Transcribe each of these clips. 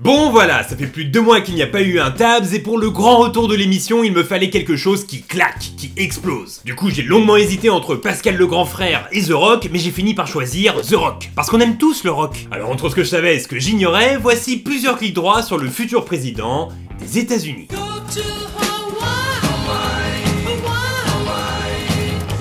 Bon voilà, ça fait plus de 2 mois qu'il n'y a pas eu un Tabs et pour le grand retour de l'émission, il me fallait quelque chose qui claque, qui explose. Du coup, j'ai longuement hésité entre Pascal le grand frère et The Rock, mais j'ai fini par choisir The Rock. Parce qu'on aime tous le rock. Alors entre ce que je savais et ce que j'ignorais, voici plusieurs clics droits sur le futur président des États-Unis.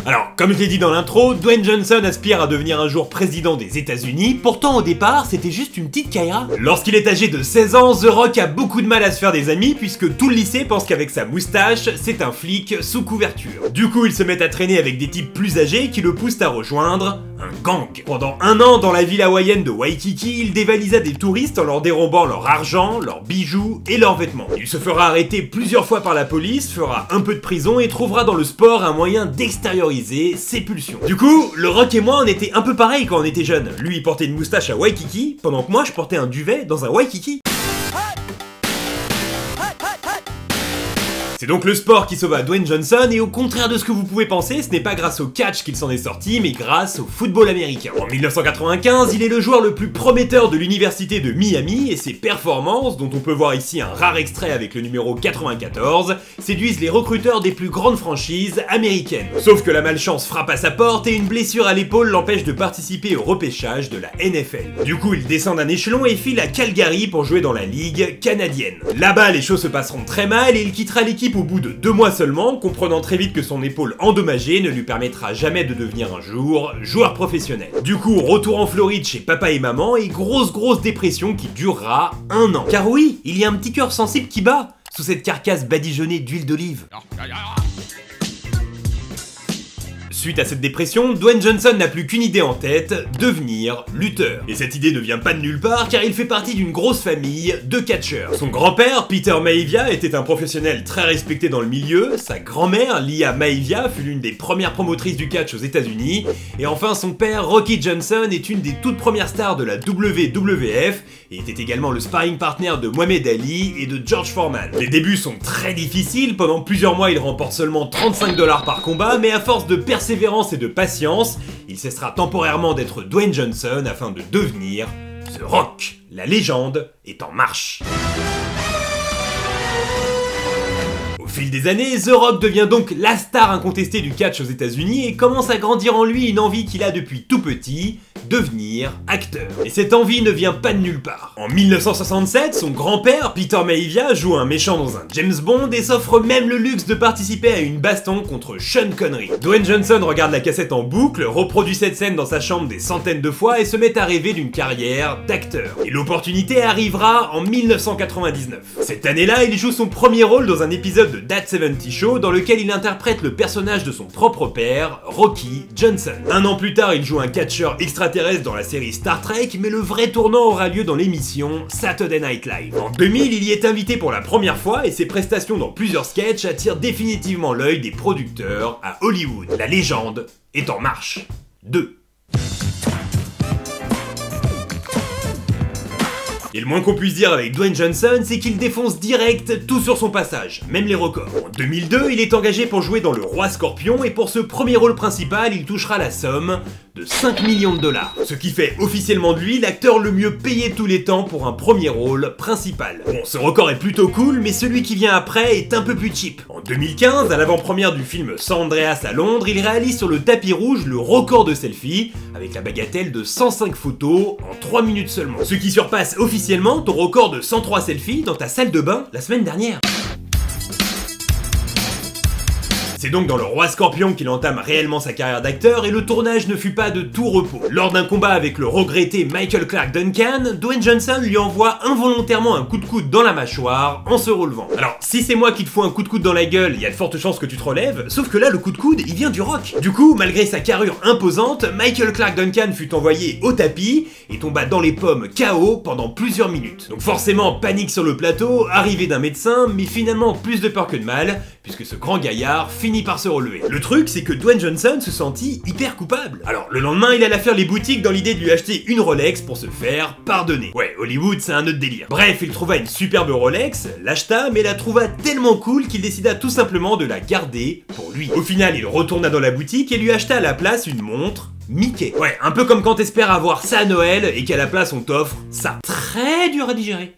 Alors, comme je l'ai dit dans l'intro, Dwayne Johnson aspire à devenir un jour président des États-Unis, pourtant au départ, c'était juste une petite caïra. Lorsqu'il est âgé de 16 ans, The Rock a beaucoup de mal à se faire des amis puisque tout le lycée pense qu'avec sa moustache, c'est un flic sous couverture. Du coup, il se met à traîner avec des types plus âgés qui le poussent à rejoindre un gang. Pendant un an, dans la ville hawaïenne de Waikiki, il dévalisa des touristes en leur dérobant leur argent, leurs bijoux et leurs vêtements. Il se fera arrêter plusieurs fois par la police, fera un peu de prison et trouvera dans le sport un moyen d'extérioriser ses pulsions. Du coup, le Rock et moi on était un peu pareil quand on était jeunes. Lui il portait une moustache à Waikiki, pendant que moi je portais un duvet dans un Waikiki. C'est donc le sport qui sauva Dwayne Johnson et au contraire de ce que vous pouvez penser, ce n'est pas grâce au catch qu'il s'en est sorti, mais grâce au football américain. En 1995, il est le joueur le plus prometteur de l'université de Miami et ses performances, dont on peut voir ici un rare extrait avec le numéro 94, séduisent les recruteurs des plus grandes franchises américaines. Sauf que la malchance frappe à sa porte et une blessure à l'épaule l'empêche de participer au repêchage de la NFL. Du coup, il descend d'un échelon et file à Calgary pour jouer dans la ligue canadienne. Là-bas, les choses se passeront très mal et il quittera l'équipe au bout de 2 mois seulement, comprenant très vite que son épaule endommagée ne lui permettra jamais de devenir un jour joueur professionnel. Du coup, retour en Floride chez papa et maman et grosse dépression qui durera 1 an. Car oui, il y a un petit cœur sensible qui bat sous cette carcasse badigeonnée d'huile d'olive. Suite à cette dépression, Dwayne Johnson n'a plus qu'une idée en tête, devenir lutteur. Et cette idée ne vient pas de nulle part car il fait partie d'une grosse famille de catcheurs. Son grand-père, Peter Maivia, était un professionnel très respecté dans le milieu, sa grand-mère, Leah Maivia, fut l'une des premières promotrices du catch aux États-Unis, et enfin son père, Rocky Johnson, est une des toutes premières stars de la WWF et était également le sparring partner de Muhammad Ali et de George Foreman. Les débuts sont très difficiles, pendant plusieurs mois il remporte seulement 35 $ par combat, mais à force de persévérance et de patience, il cessera temporairement d'être Dwayne Johnson afin de devenir The Rock. La légende est en marche. Au fil des années, The Rock devient donc la star incontestée du catch aux États-Unis et commence à grandir en lui une envie qu'il a depuis tout petit, devenir acteur. Et cette envie ne vient pas de nulle part. En 1967, son grand-père, Peter Maivia, joue un méchant dans un James Bond et s'offre même le luxe de participer à une baston contre Sean Connery. Dwayne Johnson regarde la cassette en boucle, reproduit cette scène dans sa chambre des centaines de fois et se met à rêver d'une carrière d'acteur. Et l'opportunité arrivera en 1999. Cette année-là, il joue son premier rôle dans un épisode de That 70 Show dans lequel il interprète le personnage de son propre père, Rocky Johnson. 1 an plus tard, il joue un catcheur extraterrestre dans la série Star Trek, mais le vrai tournant aura lieu dans l'émission Saturday Night Live. En 2000, il y est invité pour la première fois et ses prestations dans plusieurs sketchs attirent définitivement l'œil des producteurs à Hollywood. La légende est en marche. 2. Et le moins qu'on puisse dire avec Dwayne Johnson, c'est qu'il défonce direct tout sur son passage, même les records. En 2002, il est engagé pour jouer dans Le Roi Scorpion et pour ce premier rôle principal, il touchera la somme de 5 millions $. Ce qui fait officiellement de lui l'acteur le mieux payé de tous les temps pour un premier rôle principal. Bon, ce record est plutôt cool, mais celui qui vient après est un peu plus cheap. En 2015, à l'avant-première du film San Andreas à Londres, il réalise sur le tapis rouge le record de selfie, avec la bagatelle de 105 photos en 3 minutes seulement. Ce qui surpasse officiellement ton record de 103 selfies dans ta salle de bain la semaine dernière. C'est donc dans Le Roi Scorpion qu'il entame réellement sa carrière d'acteur et le tournage ne fut pas de tout repos. Lors d'un combat avec le regretté Michael Clarke Duncan, Dwayne Johnson lui envoie involontairement un coup de coude dans la mâchoire en se relevant. Alors, si c'est moi qui te fous un coup de coude dans la gueule, il y a de fortes chances que tu te relèves, sauf que là le coup de coude il vient du Rock. Du coup, malgré sa carrure imposante, Michael Clarke Duncan fut envoyé au tapis et tomba dans les pommes KO pendant plusieurs minutes. Donc forcément, panique sur le plateau, arrivée d'un médecin, mais finalement plus de peur que de mal, puisque ce grand gaillard finit par se relever. Le truc, c'est que Dwayne Johnson se sentit hyper coupable. Alors, le lendemain, il alla faire les boutiques dans l'idée de lui acheter une Rolex pour se faire pardonner. Ouais, Hollywood, c'est un autre délire. Bref, il trouva une superbe Rolex, l'acheta, mais la trouva tellement cool qu'il décida tout simplement de la garder pour lui. Au final, il retourna dans la boutique et lui acheta à la place une montre Mickey. Ouais, un peu comme quand t'espères avoir ça à Noël et qu'à la place on t'offre ça. Très dur à digérer.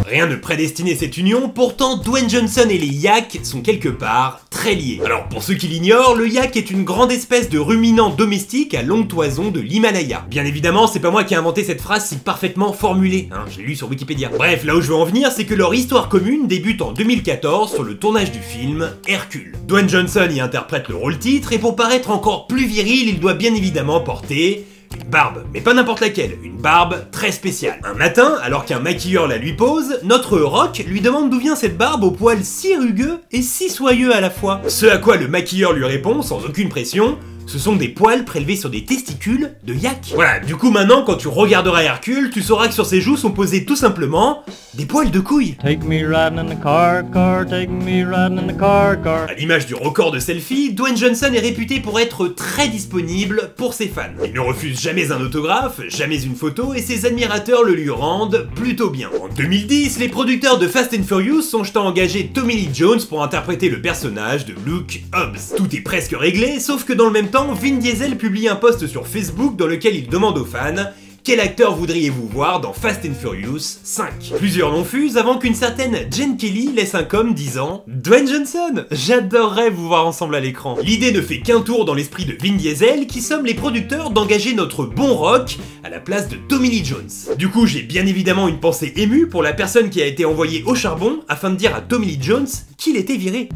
Rien ne prédestinait cette union, pourtant Dwayne Johnson et les yaks sont quelque part très liés. Alors pour ceux qui l'ignorent, le yak est une grande espèce de ruminant domestique à longue toison de l'Himalaya. Bien évidemment, c'est pas moi qui ai inventé cette phrase si parfaitement formulée, hein, je l'ai lu sur Wikipédia. Bref, là où je veux en venir, c'est que leur histoire commune débute en 2014 sur le tournage du film Hercule. Dwayne Johnson y interprète le rôle titre et pour paraître encore plus viril, il doit bien évidemment porter une barbe, mais pas n'importe laquelle, une barbe très spéciale. Un matin, alors qu'un maquilleur la lui pose, notre Rock lui demande d'où vient cette barbe aux poils si rugueux et si soyeux à la fois. Ce à quoi le maquilleur lui répond sans aucune pression: ce sont des poils prélevés sur des testicules de yak. Voilà, du coup maintenant quand tu regarderas Hercule, tu sauras que sur ses joues sont posés tout simplement des poils de couilles. Take me riding in the car, take me riding in the car. À l'image du record de selfie, Dwayne Johnson est réputé pour être très disponible pour ses fans. Il ne refuse jamais un autographe, jamais une photo et ses admirateurs le lui rendent plutôt bien. En 2010, les producteurs de Fast and Furious songent à engager Tommy Lee Jones pour interpréter le personnage de Luke Hobbs. Tout est presque réglé, sauf que dans le même temps, Vin Diesel publie un post sur Facebook dans lequel il demande aux fans: quel acteur voudriez-vous voir dans Fast and Furious 5 ? Plusieurs noms fusent avant qu'une certaine Jen Kelly laisse un com disant: Dwayne Johnson, j'adorerais vous voir ensemble à l'écran. L'idée ne fait qu'un tour dans l'esprit de Vin Diesel qui somme les producteurs d'engager notre bon Rock à la place de Tommy Lee Jones. Du coup, j'ai bien évidemment une pensée émue pour la personne qui a été envoyée au charbon afin de dire à Tommy Lee Jones qu'il était viré.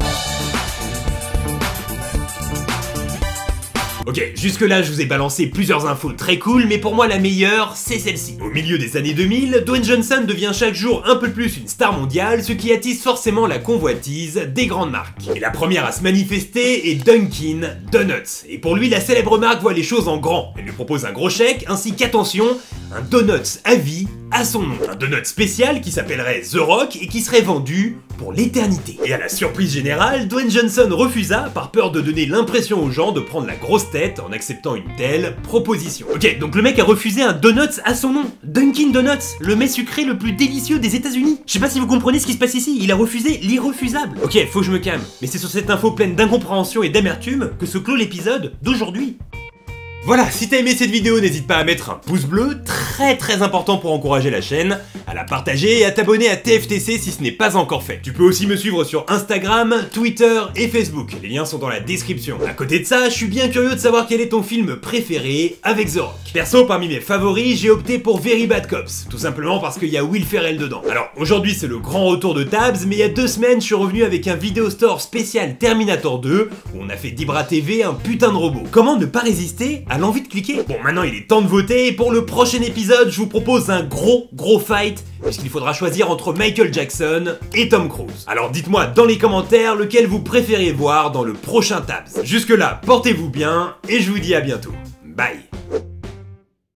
Ok, jusque là je vous ai balancé plusieurs infos très cool, mais pour moi la meilleure, c'est celle-ci. Au milieu des années 2000, Dwayne Johnson devient chaque jour un peu plus une star mondiale, ce qui attise forcément la convoitise des grandes marques. Et la première à se manifester est Dunkin' Donuts. Et pour lui, la célèbre marque voit les choses en grand. Elle lui propose un gros chèque, ainsi qu'attention, un donuts à vie à son nom. Un donut spécial qui s'appellerait The Rock et qui serait vendu pour l'éternité. Et à la surprise générale, Dwayne Johnson refusa par peur de donner l'impression aux gens de prendre la grosse tête en acceptant une telle proposition. Ok, donc le mec a refusé un donuts à son nom. Dunkin' Donuts, le mets sucré le plus délicieux des États-Unis. Je sais pas si vous comprenez ce qui se passe ici, il a refusé l'irrefusable. Ok, faut que je me calme, mais c'est sur cette info pleine d'incompréhension et d'amertume que se clôt l'épisode d'aujourd'hui. Voilà, si t'as aimé cette vidéo, n'hésite pas à mettre un pouce bleu, très important pour encourager la chaîne, à la partager et à t'abonner à TFTC si ce n'est pas encore fait. Tu peux aussi me suivre sur Instagram, Twitter et Facebook, les liens sont dans la description. À côté de ça, je suis bien curieux de savoir quel est ton film préféré avec The Rock. Perso, parmi mes favoris, j'ai opté pour Very Bad Cops, tout simplement parce qu'il y a Will Ferrell dedans. Alors, aujourd'hui c'est le grand retour de Tabs, mais il y a 2 semaines, je suis revenu avec un vidéo store spécial Terminator 2, où on a fait d'Ibra TV un putain de robot. Comment ne pas résister à l'envie de cliquer? Bon, maintenant il est temps de voter, et pour le prochain épisode, je vous propose un gros fight, puisqu'il faudra choisir entre Michael Jackson et Tom Cruise. Alors dites-moi dans les commentaires lequel vous préférez voir dans le prochain Tabs. Jusque là, portez-vous bien, et je vous dis à bientôt. Bye.